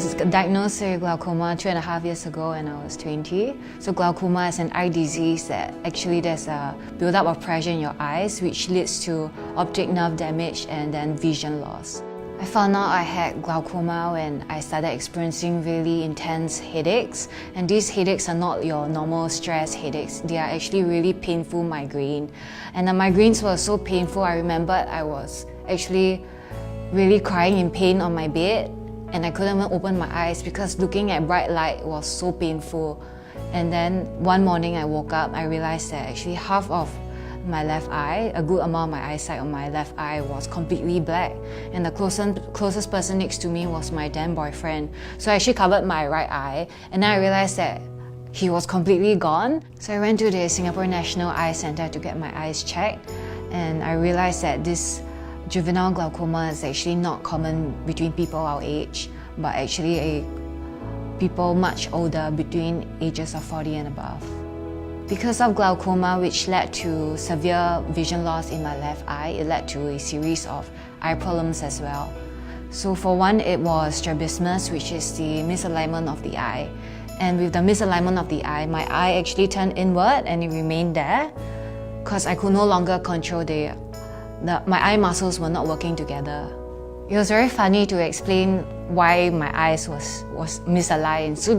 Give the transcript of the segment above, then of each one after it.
was diagnosed with glaucoma 2.5 years ago when I was 20. So glaucoma is an eye disease that actually there's a buildup of pressure in your eyes which leads to optic nerve damage and then vision loss. I found out I had glaucoma when I started experiencing really intense headaches, and these headaches are not your normal stress headaches. They are actually really painful migraine. And the migraines were so painful, I remembered I was actually really crying in pain on my bed, and I couldn't even open my eyes because looking at bright light was so painful. And then one morning I woke up, I realized that actually half of my left eye, a good amount of my eyesight on my left eye was completely black, and the closest person next to me was my then boyfriend. So I actually covered my right eye, and then I realized that he was completely gone. So I went to the Singapore National Eye Centre to get my eyes checked, and I realized that this juvenile glaucoma is actually not common between people our age, but actually people much older, between ages of 40 and above. Because of glaucoma, which led to severe vision loss in my left eye, it led to a series of eye problems as well. So for one, it was strabismus, which is the misalignment of the eye. And with the misalignment of the eye, my eye actually turned inward and it remained there because I could no longer control my eye muscles were not working together. It was very funny to explain why my eyes was misaligned. So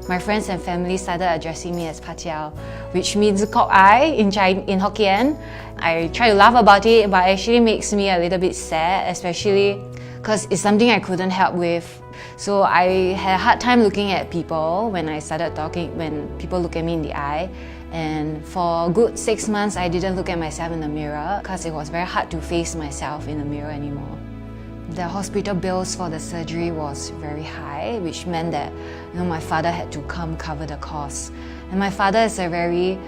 my friends and family started addressing me as Patiao, which means cock eye in Hokkien. I try to laugh about it, but it actually makes me a little bit sad, especially because it's something I couldn't help with. So I had a hard time looking at people when I started talking, when people look at me in the eye. And for a good 6 months, I didn't look at myself in the mirror because it was very hard to face myself in the mirror anymore. The hospital bills for the surgery was very high, which meant that my father had to come cover the costs. And my father is a very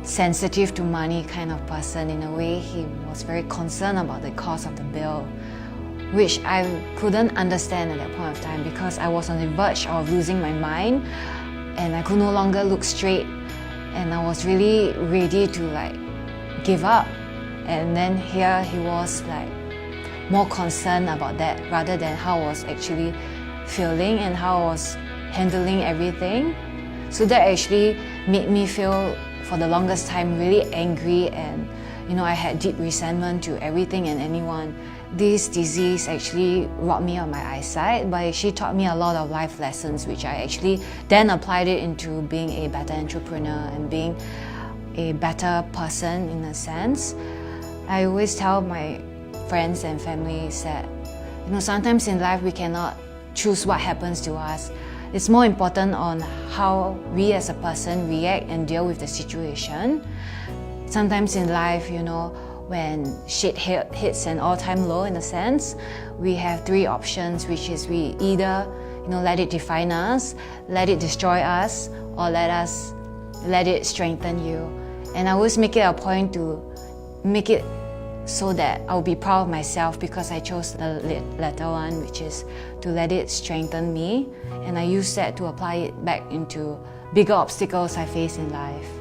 sensitive to money kind of person. In a way, he was very concerned about the cost of the bill, which I couldn't understand at that point of time because I was on the verge of losing my mind and I could no longer look straight, and I was really ready to give up. And then here he was more concerned about that rather than how I was actually feeling and how I was handling everything. So that actually made me feel for the longest time really angry, and I had deep resentment to everything and anyone. This disease actually robbed me of my eyesight, but it actually taught me a lot of life lessons, which I actually then applied it into being a better entrepreneur and being a better person in a sense. I always tell my friends and families that sometimes in life we cannot choose what happens to us. It's more important on how we as a person react and deal with the situation. Sometimes in life, when shit hits an all-time low in a sense, we have 3 options, which is we either let it define us, let it destroy us, or let it strengthen you. And I always make it a point to make it so that I'll be proud of myself because I chose the latter one, which is to let it strengthen me, and I use that to apply it back into bigger obstacles I face in life.